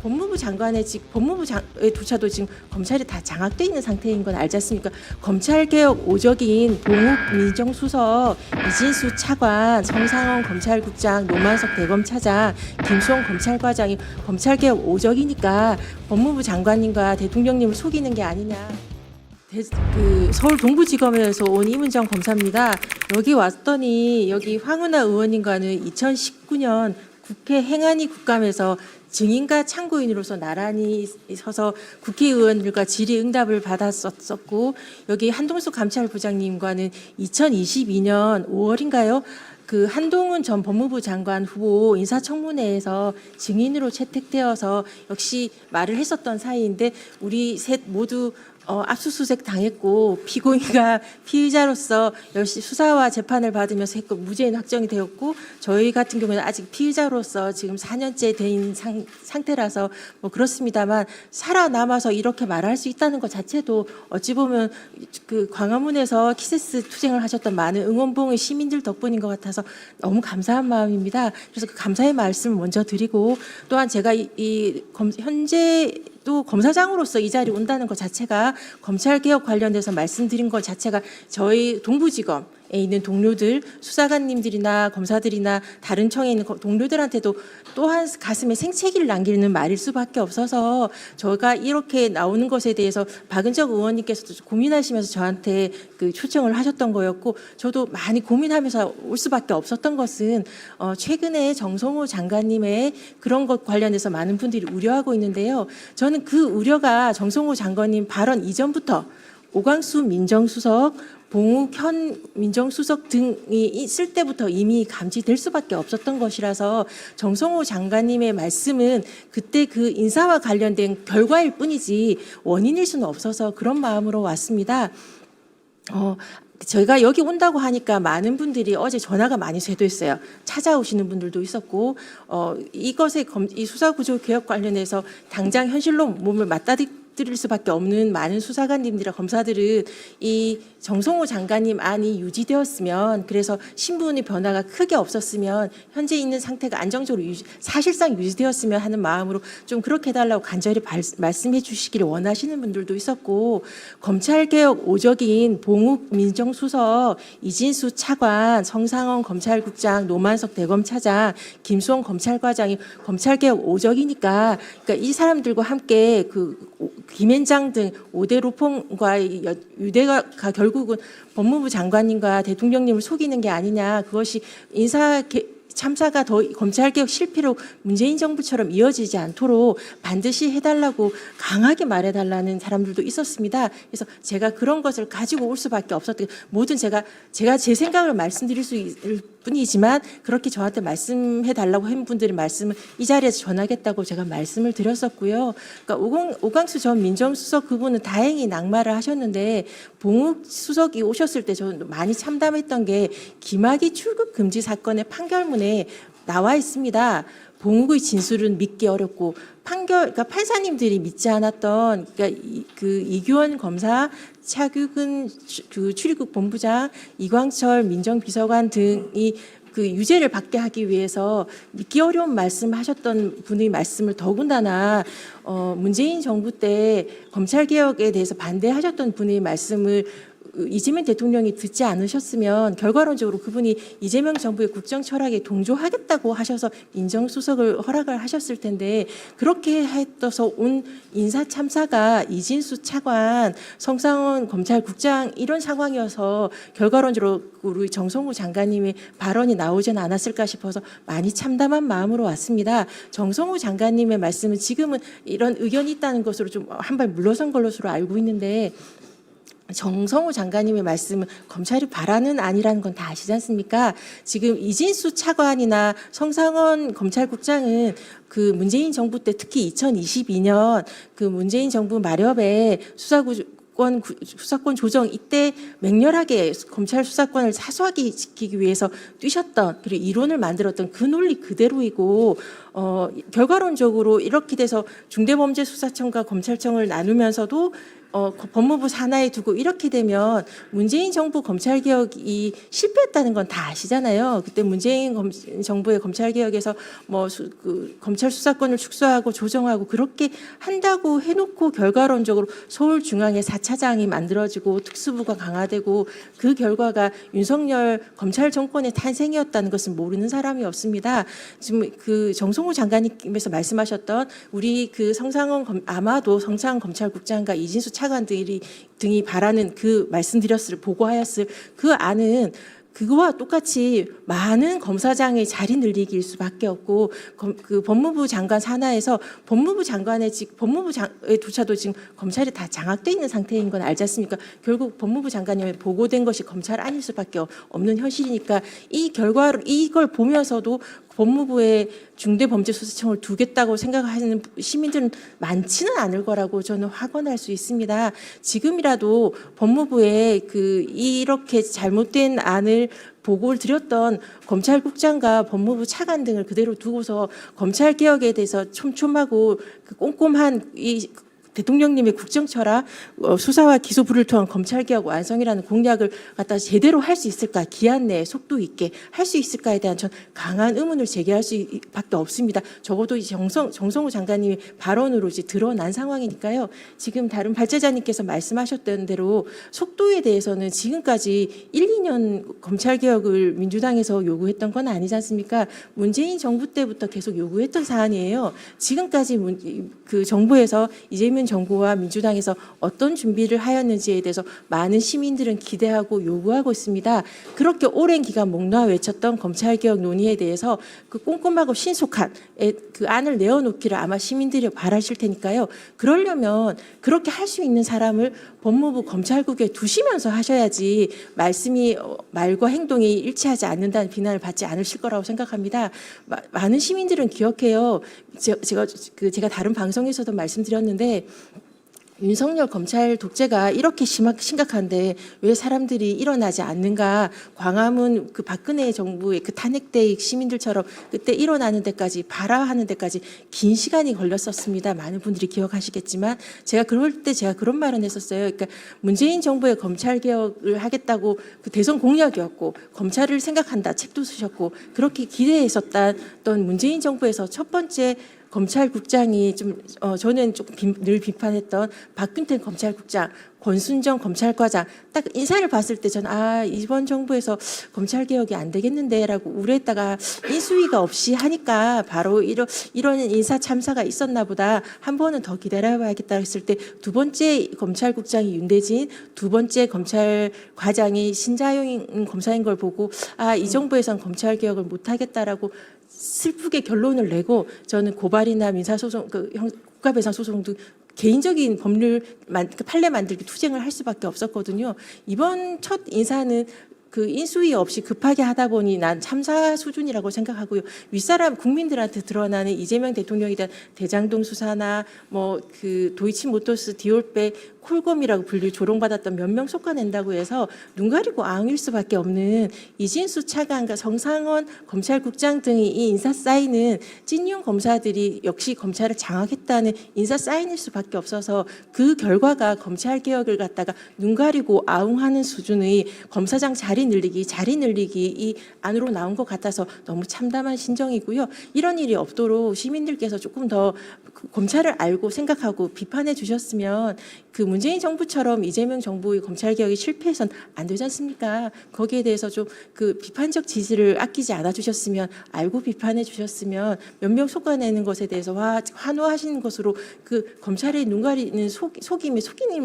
법무부 장관의조차도 지금 검찰이 다 장악돼 있는 상태인 건 알지 않습니까? 검찰개혁 오적인 봉욱 민정수석, 이진수 차관, 성상원 검찰국장, 노만석 대검차장, 김수홍 검찰과장이 검찰개혁 오적이니까 법무부 장관님과 대통령님을 속이는 게 아니냐. 서울 동부지검에서 온 이문정 검사입니다. 여기 왔더니 여기 황운하 의원님과는 2019년 국회 행안위 국감에서 증인과 참고인으로서 나란히 서서 국회의원들과 질의응답을 받았었고, 여기 한동숙 감찰부장님과는 2022년 5월인가요? 그 한동훈 전 법무부 장관 후보 인사청문회에서 증인으로 채택되어서 역시 말을 했었던 사이인데, 우리 셋 모두 압수수색 당했고 피고인과 피의자로서 열심히 수사와 재판을 받으면서 했고 무죄인 확정이 되었고, 저희 같은 경우는 아직 피의자로서 지금 4년째 된 상태라서 뭐 그렇습니다만, 살아남아서 이렇게 말할 수 있다는 것 자체도 어찌 보면 그 광화문에서 키세스 투쟁을 하셨던 많은 응원봉의 시민들 덕분인 것 같아서 너무 감사한 마음입니다. 그래서 그 감사의 말씀을 먼저 드리고, 또한 제가 현재 또 검사장으로서 이 자리에 온다는 것 자체가, 검찰개혁 관련돼서 말씀드린 것 자체가 저희 동부지검에 있는 동료들, 수사관님들이나 검사들이나 다른 청에 있는 동료들한테도 또한 가슴에 생채기를 남기는 말일 수밖에 없어서, 저가 이렇게 나오는 것에 대해서 박은정 의원님께서도 고민하시면서 저한테 그 초청을 하셨던 거였고, 저도 많이 고민하면서 올 수밖에 없었던 것은 최근에 정성호 장관님의 그런 것 관련해서 많은 분들이 우려하고 있는데요. 저는 그 우려가 정성호 장관님 발언 이전부터 오광수 민정수석, 봉욱 현 민정수석 등이 있을 때부터 이미 감지될 수밖에 없었던 것이라서, 정성호 장관님의 말씀은 그때 그 인사와 관련된 결과일 뿐이지 원인일 수는 없어서 그런 마음으로 왔습니다. 저희가 여기 온다고 하니까 많은 분들이 어제 전화가 많이 쇄도했어요. 찾아오시는 분들도 있었고, 이 수사구조 개혁 관련해서 당장 현실로 몸을 맞닥뜨릴 수밖에 없는 많은 수사관님들이나 검사들은 이 정성호 장관님 안이 유지되었으면, 그래서 신분의 변화가 크게 없었으면, 현재 있는 상태가 안정적으로 사실상 유지되었으면 하는 마음으로 좀 그렇게 해달라고 간절히 말씀해 주시기를 원하시는 분들도 있었고, 검찰개혁 오적인 봉욱 민정수석, 이진수 차관, 성상원 검찰국장, 노만석 대검차장, 김수홍 검찰과장이 검찰개혁 오적이니까, 그러니까 이 사람들과 함께 김앤장 등 5대 로펌과의 유대가 결국은 법무부 장관님과 대통령님을 속이는 게 아니냐, 그것이 참사가 더 검찰개혁 실패로 문재인 정부처럼 이어지지 않도록 반드시 해달라고 강하게 말해달라는 사람들도 있었습니다. 그래서 제가 그런 것을 가지고 올 수밖에 없었던, 모든 제가 제 생각을 말씀드릴 수 있을 뿐이지만, 그렇게 저한테 말씀해달라고 한 분들의 말씀을 이 자리에서 전하겠다고 제가 말씀을 드렸었고요. 그러니까 오광수 전 민정수석 그분은 다행히 낙마를 하셨는데, 봉욱 수석이 오셨을 때 저는 많이 참담했던 게, 김학의 출국 금지 사건의 판결문에 나와 있습니다. 봉욱의 진술은 믿기 어렵고, 그러니까 판사님들이 믿지 않았던, 그러니까 이규원 검사, 차규근 출입국 본부장, 이광철 민정비서관 등이 유죄를 받게 하기 위해서 믿기 어려운 말씀하셨던 분의 말씀을, 더군다나 문재인 정부 때 검찰개혁에 대해서 반대하셨던 분의 말씀을 이재명 대통령이 듣지 않으셨으면, 결과론적으로 그분이 이재명 정부의 국정 철학에 동조하겠다고 하셔서 민정수석을 허락을 하셨을 텐데, 그렇게 해서 온 인사 참사가 이진수 차관, 성상원 검찰국장 이런 상황이어서 결과론적으로 우리 정성호 장관님의 발언이 나오지는 않았을까 싶어서 많이 참담한 마음으로 왔습니다. 정성호 장관님의 말씀은 지금은 이런 의견이 있다는 것으로 좀 한 발 물러선 것으로 알고 있는데, 정성호 장관님의 말씀은 검찰이 바라는 아니라는 건 다 아시지 않습니까? 지금 이진수 차관이나 성상원 검찰국장은 그 문재인 정부 때, 특히 2022년 그 문재인 정부 마렵에 수사권 조정 이때 맹렬하게 검찰 수사권을 사수하게 지키기 위해서 뛰셨던, 그리고 이론을 만들었던 그 논리 그대로이고, 결과론적으로 이렇게 돼서 중대범죄수사청과 검찰청을 나누면서도 법무부 산하에 두고 이렇게 되면 문재인 정부 검찰개혁이 실패했다는 건 다 아시잖아요. 그때 문재인 정부의 검찰개혁에서 검찰 수사권을 축소하고 조정하고 그렇게 한다고 해놓고 결과론적으로 서울중앙에 4차장이 만들어지고 특수부가 강화되고 그 결과가 윤석열 검찰 정권의 탄생이었다는 것은 모르는 사람이 없습니다. 지금 그 정성호 장관님께서 말씀하셨던 우리 그 아마도 성상원 검찰국장과 이진수 차관들이 바라는 그 보고하였을 그 안은 그거와 똑같이 많은 검사장의 자리 늘리기일 수밖에 없고 그 법무부 장관 산하에서 법무부 장관의조차도 지금 검찰이 다 장악돼 있는 상태인 건 알지 않습니까? 결국 법무부 장관님에 보고된 것이 검찰 아닐 수밖에 없는 현실이니까 이걸 보면서도 법무부에 중대범죄수사청을 두겠다고 생각하는 시민들은 많지는 않을 거라고 저는 확언할 수 있습니다. 지금이라도 법무부에 이렇게 잘못된 안을 보고를 드렸던 검찰국장과 법무부 차관 등을 그대로 두고서 검찰개혁에 대해서 촘촘하고 꼼꼼한 대통령님의 국정철학, 수사와 기소부를 통한 검찰개혁 완성이라는 공약을 갖다 제대로 할 수 있을까, 기한 내에 속도 있게 할 수 있을까에 대한 전 강한 의문을 제기할 수밖에 없습니다. 적어도 정성호 장관님의 발언으로 이제 드러난 상황이니까요. 지금 다른 발제자님께서 말씀하셨던 대로 속도에 대해서는 지금까지 1, 2년 검찰개혁을 민주당에서 요구했던 건 아니지 않습니까? 문재인 정부 때부터 계속 요구했던 사안이에요. 지금까지 그 정부에서 이재명 정부와 민주당에서 어떤 준비를 하였는지에 대해서 많은 시민들은 기대하고 요구하고 있습니다. 그렇게 오랜 기간 목 놓아 외쳤던 검찰개혁 논의에 대해서 그 꼼꼼하고 신속한 그 안을 내어놓기를 아마 시민들이 바라실 테니까요. 그러려면 그렇게 할 수 있는 사람을 법무부 검찰국에 두시면서 하셔야지 말과 행동이 일치하지 않는다는 비난을 받지 않으실 거라고 생각합니다. 많은 시민들은 기억해요. 제가 다른 방송에서도 말씀드렸는데 윤석열 검찰 독재가 이렇게 심각한데 왜 사람들이 일어나지 않는가? 광화문 그 박근혜 정부의 그 탄핵대 시민들처럼 그때 일어나는 데까지 발화하는 데까지 긴 시간이 걸렸었습니다. 많은 분들이 기억하시겠지만 제가 그런 말은 했었어요. 그러니까 문재인 정부의 검찰 개혁을 하겠다고 그 대선 공약이었고 검찰을 생각한다 책도 쓰셨고 그렇게 기대했었던 문재인 정부에서 첫 번째 검찰국장이 저는 조금 늘 비판했던 박균택 검찰국장, 권순정 검찰과장 딱 인사를 봤을 때 저는 이번 정부에서 검찰개혁이 안 되겠는데라고 우려했다가 인수위가 없이 하니까 바로 이런 인사 참사가 있었나 보다 한 번은 더 기다려봐야겠다 했을 때 두 번째 검찰국장이 윤대진, 두 번째 검찰과장이 신자용 검사인 걸 보고 이 정부에선 검찰개혁을 못하겠다라고 슬프게 결론을 내고 저는 고발이나 민사소송, 국가배상 소송 등 개인적인 법률 판례 만들기 투쟁을 할 수밖에 없었거든요. 이번 첫 인사는 그 인수위 없이 급하게 하다 보니 난 참사 수준이라고 생각하고요. 윗사람 국민들한테 드러나는 이재명 대통령에 대한 대장동 수사나 그 도이치모터스 디올백 콜검이라고 불릴 조롱받았던 몇 명 속아낸다고 해서 눈 가리고 앙일 수밖에 없는 이진수 차관과 성상원 검찰국장 등이 이 인사 사인은 찐용 검사들이 역시 검찰을 장악했다는 인사 사인일 수밖에 없어서 그 결과가 검찰개혁을 갖다가 눈 가리고 아웅하는 수준의 검사장 자리 늘리기 이 안으로 나온 것 같아서 너무 참담한 심정이고요. 이런 일이 없도록 시민들께서 조금 더 검찰을 알고 생각하고 비판해 주셨으면 그 문재인 정부처럼 이재명 정부의 검찰개혁이 실패해서는 안 되지 않습니까? 거기에 대해서 좀 그 비판적 지지를 아끼지 않아 주셨으면 알고 비판해 주셨으면 몇 명 속아내는 것에 대해서 환호하시는 것으로 그 검찰의 눈 가리는 속임이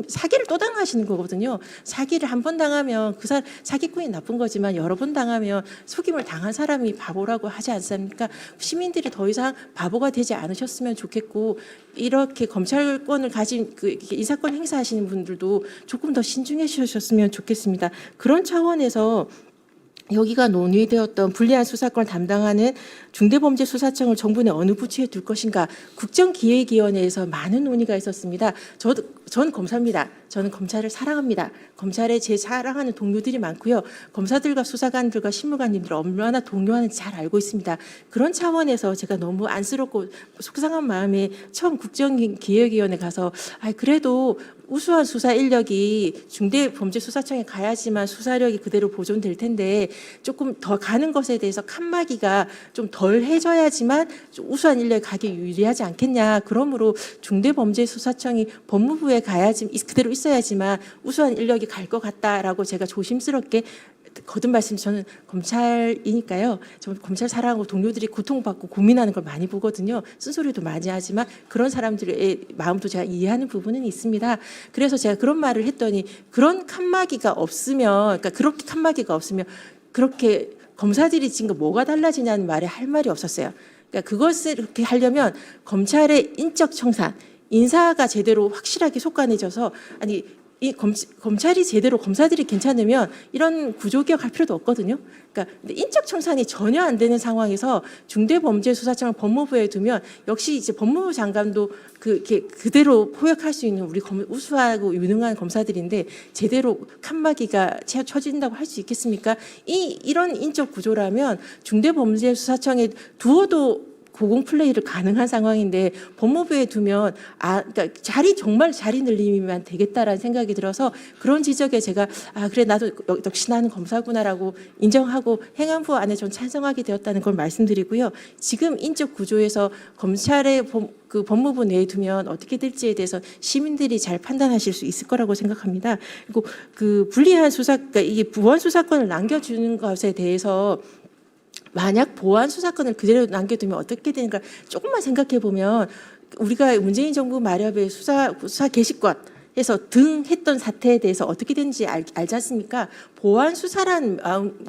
사기를 또 당하시는 거거든요. 사기를 한 번 당하면 사기꾼이 나쁜 거지만 여러 번 당하면 속임을 당한 사람이 바보라고 하지 않습니까? 시민들이 더 이상 바보가 되지 않으셨으면 좋겠고 이렇게 검찰권을 가진 인사권 행사하시는 분들도 조금 더 신중해 주셨으면 좋겠습니다. 그런 차원에서 여기가 논의되었던 불리한 수사권을 담당하는 중대범죄수사청을 정부 내 어느 부처에 둘 것인가 국정기획위원회에서 많은 논의가 있었습니다. 저는 검사입니다. 저는 검찰을 사랑합니다. 검찰에 제 사랑하는 동료들이 많고요. 검사들과 수사관들과 실무관님들 얼마나 동료하는지 잘 알고 있습니다. 그런 차원에서 제가 너무 안쓰럽고 속상한 마음에 처음 국정기획위원회 가서 그래도 우수한 수사 인력이 중대범죄수사청에 가야지만 수사력이 그대로 보존될 텐데 조금 더 가는 것에 대해서 칸막이가 좀 덜 해줘야지만 좀 우수한 인력이 가기 유리하지 않겠냐. 그러므로 중대범죄수사청이 법무부에 가야지 그대로 있어야지만 우수한 인력이 갈 것 같다라고 제가 조심스럽게 거듭 말씀, 저는 검찰이니까요. 저 검찰 사랑하고 동료들이 고통받고 고민하는 걸 많이 보거든요. 쓴소리도 많이 하지만 그런 사람들의 마음도 제가 이해하는 부분은 있습니다. 그래서 제가 그런 말을 했더니 그런 칸막이가 없으면, 그러니까 그렇게 칸막이가 없으면 그렇게 검사들이 지금 뭐가 달라지냐는 말에 할 말이 없었어요. 그러니까 그것을 그렇게 하려면 검찰의 인적 청산, 인사가 제대로 확실하게 속관해져서 이 검찰이 제대로 검사들이 괜찮으면 이런 구조개혁할 필요도 없거든요. 그러니까 근데 인적 청산이 전혀 안 되는 상황에서 중대범죄수사청을 법무부에 두면 역시 이제 법무부 장관도 그대로 포획할 수 있는 우리 우수하고 유능한 검사들인데 제대로 칸막이가 쳐진다고 할 수 있겠습니까? 이런 인적 구조라면 중대범죄수사청에 두어도 고공 플레이를 가능한 상황인데 법무부에 두면 그러니까 정말 자리 늘리면 되겠다라는 생각이 들어서 그런 지적에 제가 그래 나도 역시 나는 검사구나라고 인정하고 행안부 안에 좀 찬성하게 되었다는 걸 말씀드리고요. 지금 인적 구조에서 검찰의 법무부 내에 두면 어떻게 될지에 대해서 시민들이 잘 판단하실 수 있을 거라고 생각합니다. 그리고 그 불리한 그러니까 이게 보안 수사권을 남겨주는 것에 대해서 만약 보안 수사권을 그대로 남겨두면 어떻게 되는가 조금만 생각해 보면 우리가 문재인 정부 마렵의 수사 개시권 해서 했던 사태에 대해서 어떻게 되는지 알지 않습니까? 보안 수사란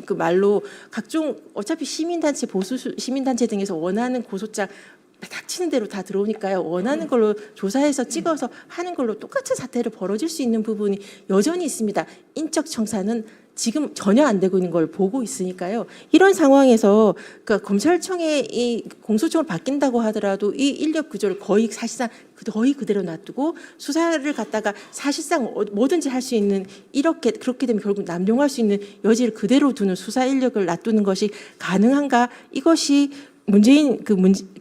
그 말로 각종 어차피 시민단체 보수 시민단체 등에서 원하는 고소장 닥치는 대로 다 들어오니까요. 원하는 걸로 조사해서 찍어서 하는 걸로 똑같은 사태를 벌어질 수 있는 부분이 여전히 있습니다. 인적 청산은 지금 전혀 안 되고 있는 걸 보고 있으니까요. 이런 상황에서 그러니까 검찰청의 이 공소청을 바뀐다고 하더라도 이 인력 구조를 사실상 거의 그대로 놔두고 수사를 갖다가 사실상 뭐든지 할 수 있는 그렇게 되면 결국 남용할 수 있는 여지를 그대로 두는 수사 인력을 놔두는 것이 가능한가? 이것이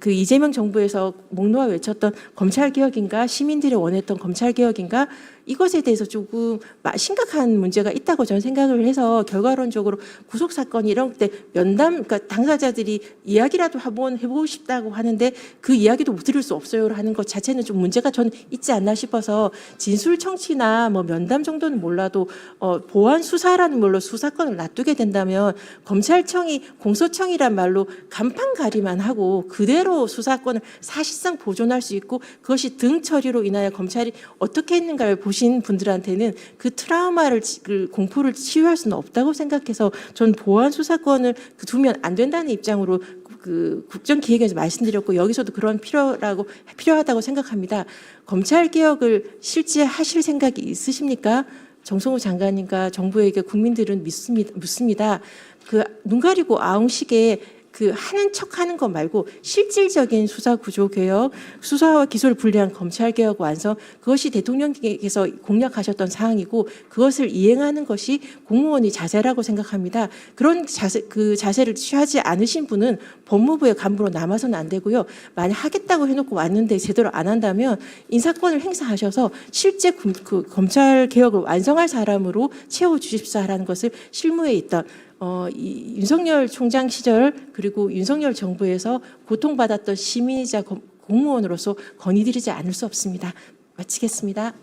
이재명 정부에서 목 놓아 외쳤던 검찰개혁인가 시민들이 원했던 검찰개혁인가 이것에 대해서 조금 심각한 문제가 있다고 저는 생각을 해서 결과론적으로 구속사건 이런 때 그러니까 당사자들이 이야기라도 한번 해보고 싶다고 하는데 그 이야기도 못 들을 수 없어요 하는 것 자체는 좀 문제가 저는 있지 않나 싶어서 진술청취나 면담 정도는 몰라도 보안 수사라는 말로 수사권을 놔두게 된다면 검찰청이 공소청이란 말로 간판가리만 하고 그대로 수사권을 사실상 보존할 수 있고 그것이 등 처리로 인하여 검찰이 어떻게 했는가를 보신 분들한테는 그 트라우마를 공포를 치유할 수는 없다고 생각해서 전 보안 수사권을 두면 안 된다는 입장으로 국정기획에서 말씀드렸고 여기서도 그런 필요하다고 생각합니다. 검찰 개혁을 실제 하실 생각이 있으십니까? 정성호 장관님과 정부에게 국민들은 묻습니다. 눈 가리고 아웅식에 하는 척하는 것 말고 실질적인 수사 구조 개혁, 수사와 기소를 분리한 검찰 개혁 완성 그것이 대통령께서 공약하셨던 사항이고 그것을 이행하는 것이 공무원의 자세라고 생각합니다. 그런 자세를 취하지 않으신 분은 법무부의 간부로 남아서는 안 되고요. 만약 하겠다고 해놓고 왔는데 제대로 안 한다면 인사권을 행사하셔서 실제 검찰 개혁을 완성할 사람으로 채워 주십사라는 것을 실무에 있던 윤석열 총장 시절 그리고 윤석열 정부에서 고통받았던 시민이자 공무원으로서 건의드리지 않을 수 없습니다. 마치겠습니다.